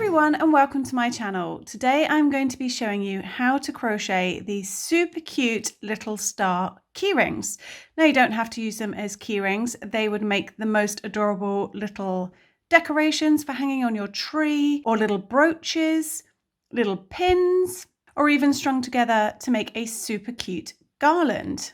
everyone and welcome to my channel. Today I'm going to be showing you how to crochet these super cute little star keyrings. Now you don't have to use them as keyrings. They would make the most adorable little decorations for hanging on your tree, or little brooches, little pins, or even strung together to make a super cute garland.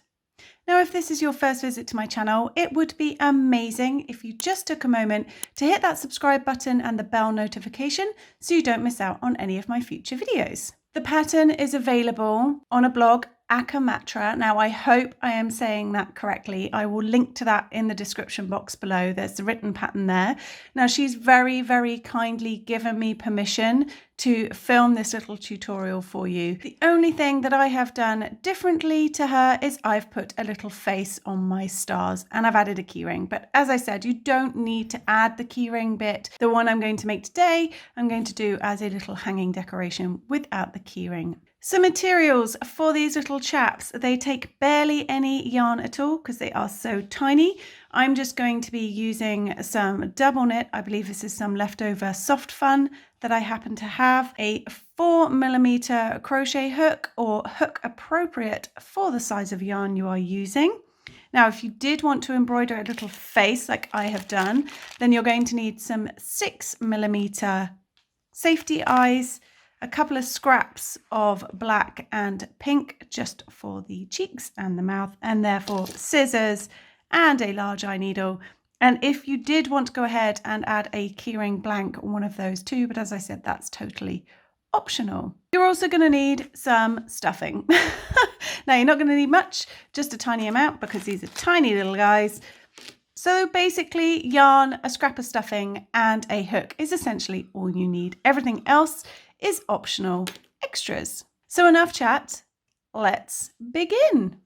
Now, if this is your first visit to my channel, it would be amazing if you just took a moment to hit that subscribe button and the bell notification so you don't miss out on any of my future videos. The pattern is available on a blog, Akamatra. Now, I hope I am saying that correctly. I will link to that in the description box below. There's the written pattern there. Now, she's very, very kindly given me permission to film this little tutorial for you. The only thing that I have done differently to her is I've put a little face on my stars and I've added a keyring. But as I said, you don't need to add the keyring bit. The one I'm going to make today, I'm going to do as a little hanging decoration without the keyring. So materials for these little chaps, they take barely any yarn at all because they are so tiny. I'm just going to be using some double knit. I believe this is some leftover soft fun that I happen to have, a 4mm crochet hook, or hook appropriate for the size of yarn you are using. Now, if you did want to embroider a little face like I have done, then you're going to need some 6mm safety eyes, a couple of scraps of black and pink just for the cheeks and the mouth, and therefore scissors and a large eye needle. And if you did want to go ahead and add a keyring blank, one of those too, but as I said, that's totally optional. You're also going to need some stuffing. Now, you're not going to need much, just a tiny amount because these are tiny little guys. So basically, yarn, a scrap of stuffing, and a hook is essentially all you need. Everything else is optional extras. So enough chat, let's begin.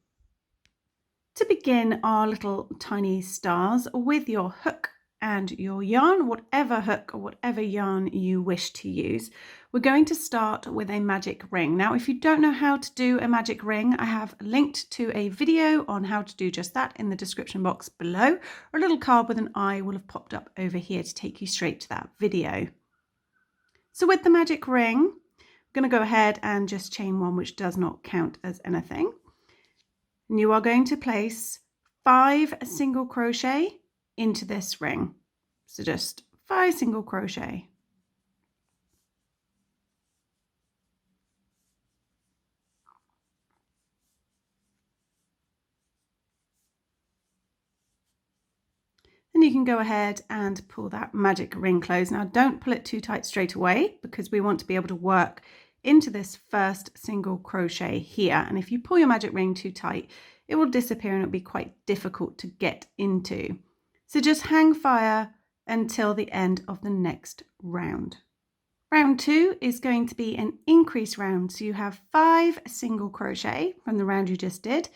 To begin our little tiny stars with your hook and your yarn, whatever hook or whatever yarn you wish to use, we're going to start with a magic ring. Now, if you don't know how to do a magic ring, I have linked to a video on how to do just that in the description box below, or a little card with an eye will have popped up over here to take you straight to that video. So with the magic ring, I'm going to go ahead and just chain one, which does not count as anything. And you are going to place 5 single crochet into this ring. So just 5 single crochet. Then you can go ahead and pull that magic ring closed. Now, don't pull it too tight straight away because we want to be able to work into this first single crochet here. And if you pull your magic ring too tight, it will disappear and it'll be quite difficult to get into. So just hang fire until the end of the next round. Round 2 is going to be an increase round. So you have 5 single crochet from the round you just did,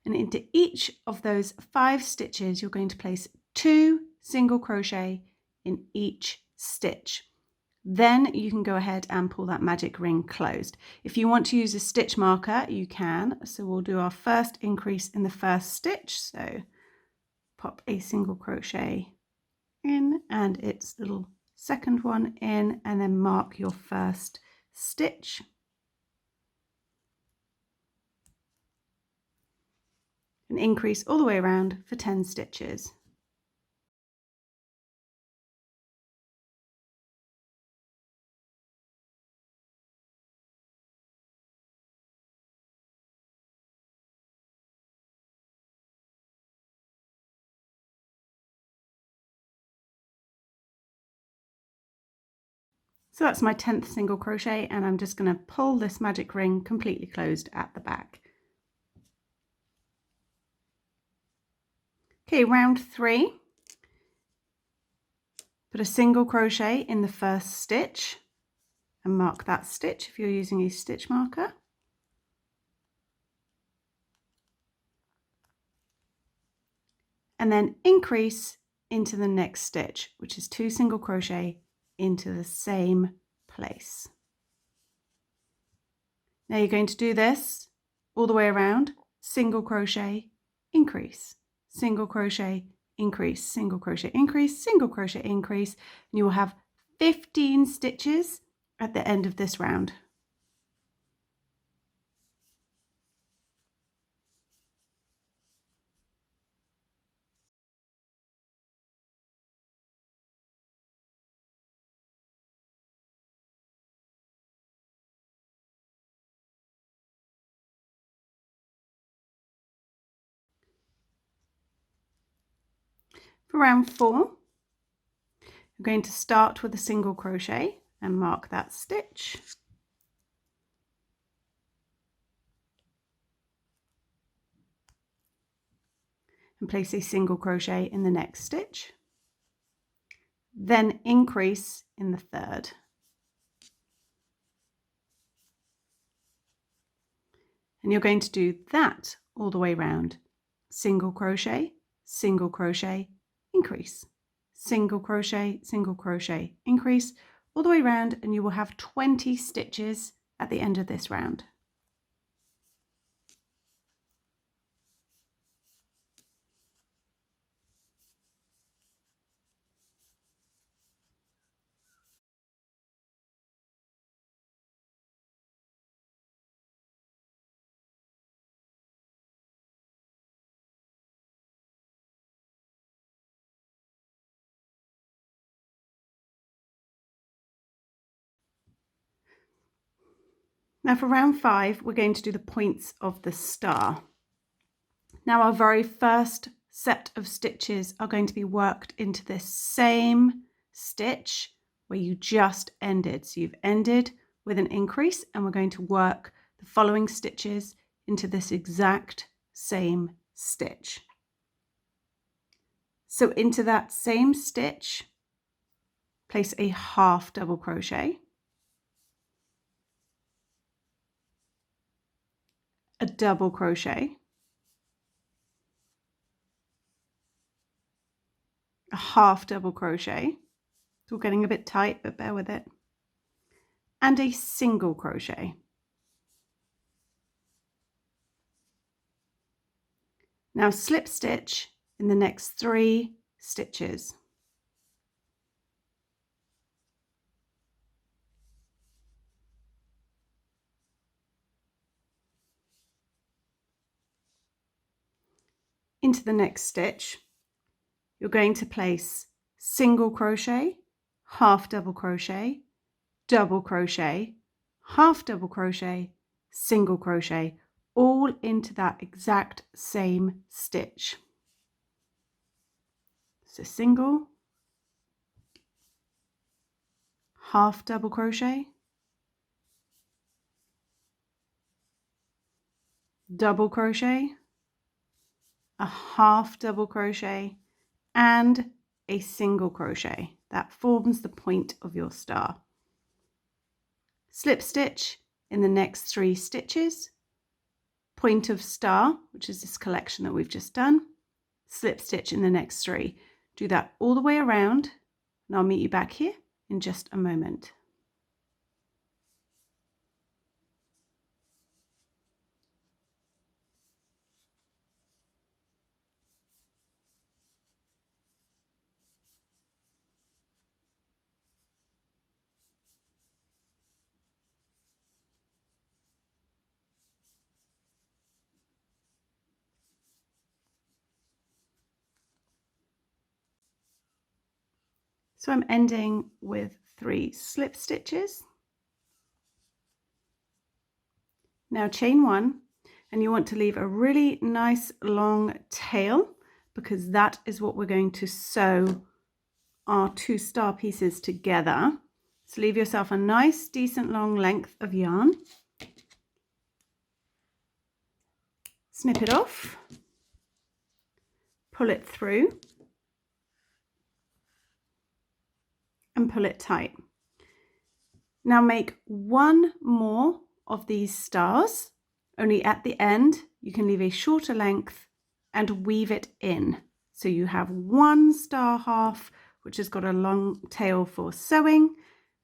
and into each of those 5 stitches, you're going to place 2 single crochet in each stitch. Then you can go ahead and pull that magic ring closed. If you want to use a stitch marker, you can. So we'll do our first increase in the first stitch. So pop a single crochet in and its little second one in, and then mark your first stitch. And increase all the way around for 10 stitches. So that's my 10th single crochet, and I'm just going to pull this magic ring completely closed at the back. Okay, round 3. Put a single crochet in the first stitch and mark that stitch if you're using a stitch marker. And then increase into the next stitch, which is 2 single crochet into the same place. Now you're going to do this all the way around, single crochet, increase, single crochet, increase, single crochet, increase, single crochet, increase, and you will have 15 stitches at the end of this round. For round 4, you're going to start with a single crochet and mark that stitch. And place a single crochet in the next stitch. Then increase in the third. And you're going to do that all the way around. Single crochet, increase. Single crochet, increase all the way around, and you will have 20 stitches at the end of this round. Now for round 5, we're going to do the points of the star. Now our very first set of stitches are going to be worked into this same stitch where you just ended. So you've ended with an increase, and we're going to work the following stitches into this exact same stitch. So into that same stitch, place a half double crochet, a double crochet, a half double crochet. It's all getting a bit tight, but bear with it. And a single crochet. Now slip stitch in the next 3 stitches. Into the next stitch, you're going to place single crochet, half double crochet, double crochet, half double crochet, single crochet, all into that exact same stitch. So single, half double crochet, double crochet, a half double crochet, and a single crochet. That forms the point of your star. Slip stitch in the next 3 stitches, point of star, which is this collection that we've just done, slip stitch in the next 3. Do that all the way around, and I'll meet you back here in just a moment. So I'm ending with 3 slip stitches. Now chain 1, and you want to leave a really nice long tail, because that is what we're going to sew our 2 star pieces together. So leave yourself a nice decent long length of yarn. Snip it off, pull it through, and pull it tight. Now make 1 more of these stars, only at the end you can leave a shorter length and weave it in. So you have 1 star half which has got a long tail for sewing,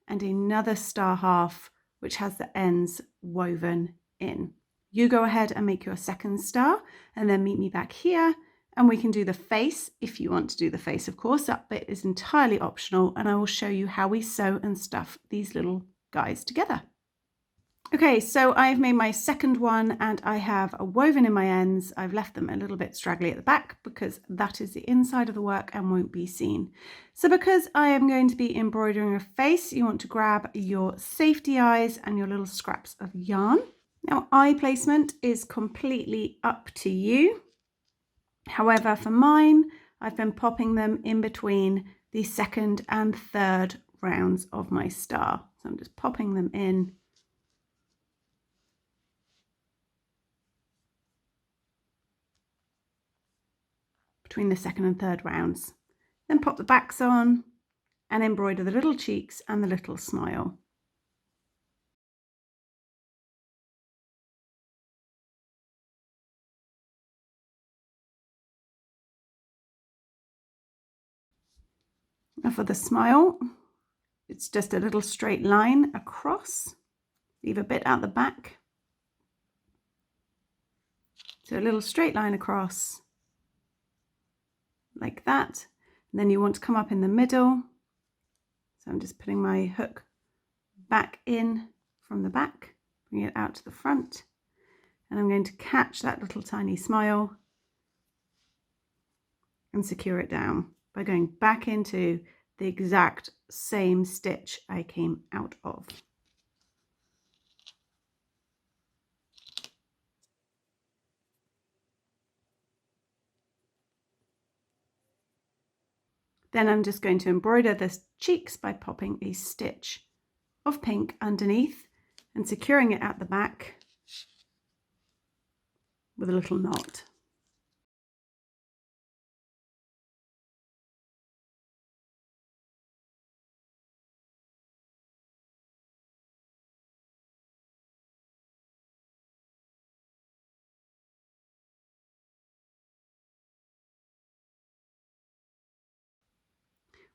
and another star half which has the ends woven in. You go ahead and make your second star, and then meet me back here, and we can do the face if you want to do the face. Of course, that bit is entirely optional, and I will show you how we sew and stuff these little guys together. Okay, so I've made my second one and I have a woven in my ends. I've left them a little bit straggly at the back because that is the inside of the work and won't be seen. So because I am going to be embroidering a face, you want to grab your safety eyes and your little scraps of yarn. Now, eye placement is completely up to you. However, for mine, I've been popping them in between the second and third rounds of my star. So I'm just popping them in. Between the second and third rounds. Then pop the backs on and embroider the little cheeks and the little smile. Now for the smile, it's just a little straight line across. Leave a bit at the back. So a little straight line across like that. And then you want to come up in the middle. So I'm just putting my hook back in from the back, bring it out to the front. And I'm going to catch that little tiny smile and secure it down by going back into the exact same stitch I came out of. Then I'm just going to embroider the cheeks by popping a stitch of pink underneath and securing it at the back with a little knot.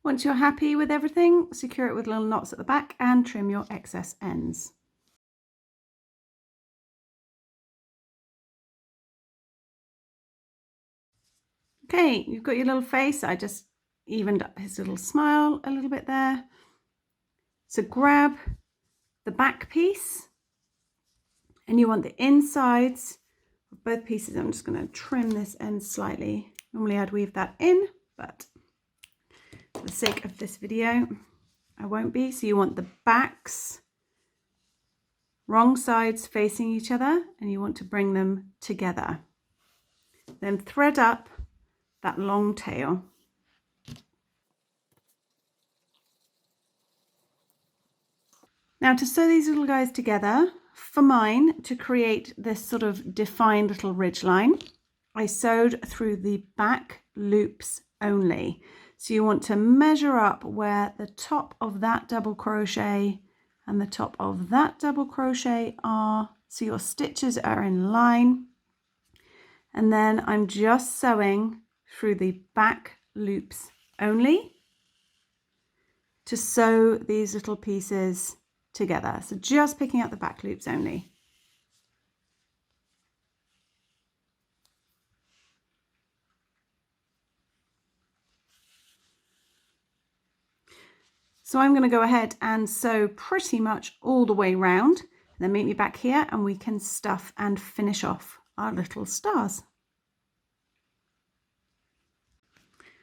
Once you're happy with everything, secure it with little knots at the back and trim your excess ends. Okay, you've got your little face. I just evened up his little smile a little bit there. So grab the back piece and you want the insides of both pieces. I'm just going to trim this end slightly. Normally I'd weave that in, but for the sake of this video, I won't be. So you want the backs, wrong sides facing each other, and you want to bring them together. Then thread up that long tail. Now to sew these little guys together, for mine, to create this sort of defined little ridge line, I sewed through the back loops only. So you want to measure up where the top of that double crochet and the top of that double crochet are, so your stitches are in line. And then I'm just sewing through the back loops only to sew these little pieces together. So just picking up the back loops only. So I'm going to go ahead and sew pretty much all the way round, and then meet me back here and we can stuff and finish off our little stars.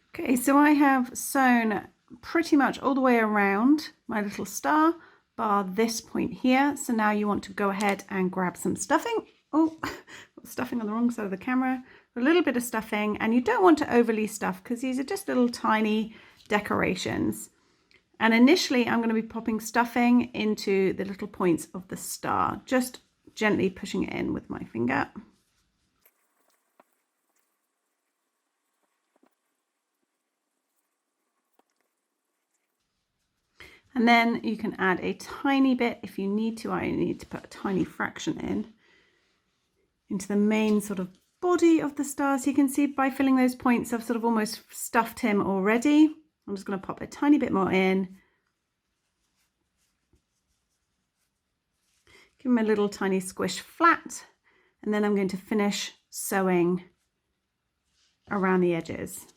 Okay, so I have sewn pretty much all the way around my little star, bar this point here. So now you want to go ahead and grab some stuffing. Oh, stuffing on the wrong side of the camera. A little bit of stuffing, and you don't want to overly stuff because these are just little tiny decorations. And initially I'm going to be popping stuffing into the little points of the star, just gently pushing it in with my finger. And then you can add a tiny bit if you need to. I need to put a tiny fraction into the main sort of body of the star. So you can see by filling those points, I've sort of almost stuffed him already. I'm just going to pop a tiny bit more in. Give him a little tiny squish flat. And then I'm going to finish sewing around the edges.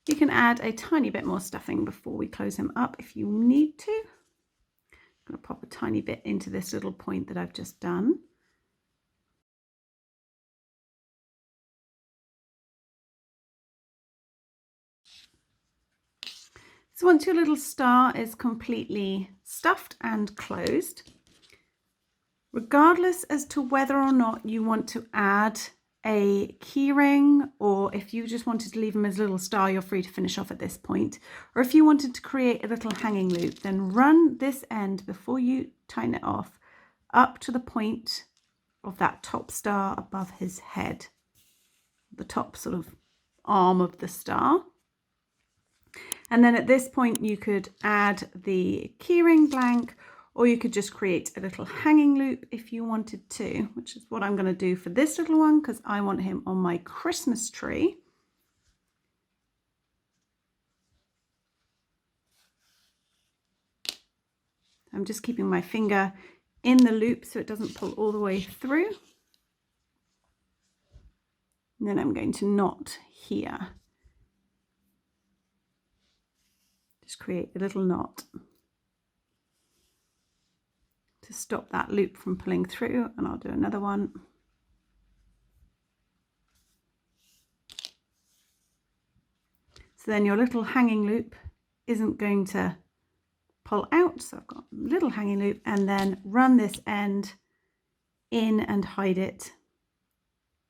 You can add a tiny bit more stuffing before we close him up if you need to. I'm going to pop a tiny bit into this little point that I've just done. So once your little star is completely stuffed and closed, regardless as to whether or not you want to add a keyring, or if you just wanted to leave them as a little star, you're free to finish off at this point. Or if you wanted to create a little hanging loop, then run this end before you tighten it off up to the point of that top star above his head, the top sort of arm of the star. And then at this point you could add the keyring blank, or you could just create a little hanging loop if you wanted to, which is what I'm going to do for this little one because I want him on my Christmas tree. I'm just keeping my finger in the loop so it doesn't pull all the way through. And then I'm going to knot here. Just create a little knot to stop that loop from pulling through, and I'll do another one. So then your little hanging loop isn't going to pull out. So I've got a little hanging loop, and then run this end in and hide it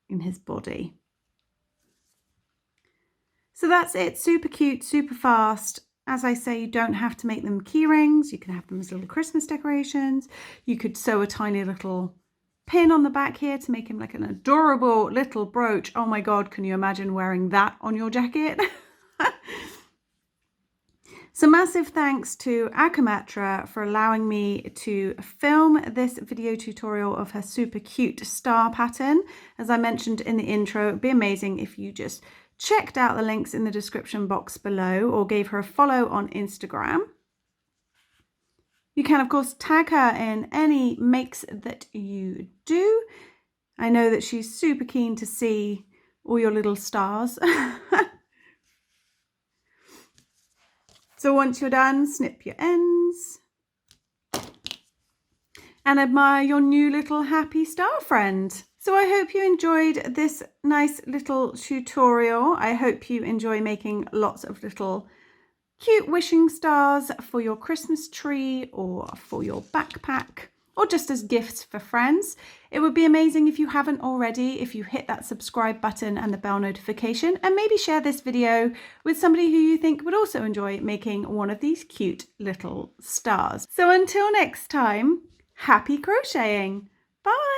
in his body. So that's it. Super cute, super fast. As I say, you don't have to make them key rings. You can have them as little Christmas decorations. You could sew a tiny little pin on the back here to make him like an adorable little brooch. Oh my God, can you imagine wearing that on your jacket? So massive thanks to Akamatra for allowing me to film this video tutorial of her super cute star pattern. As I mentioned in the intro, it'd be amazing if you just checked out the links in the description box below or gave her a follow on Instagram. You can of course tag her in any makes that you do. I know that she's super keen to see all your little stars. So once you're done, snip your ends and admire your new little happy star friend. So I hope you enjoyed this nice little tutorial. I hope you enjoy making lots of little cute wishing stars for your Christmas tree or for your backpack, or just as gifts for friends. It would be amazing if you haven't already, if you hit that subscribe button and the bell notification, and maybe share this video with somebody who you think would also enjoy making one of these cute little stars. So until next time, happy crocheting. Bye.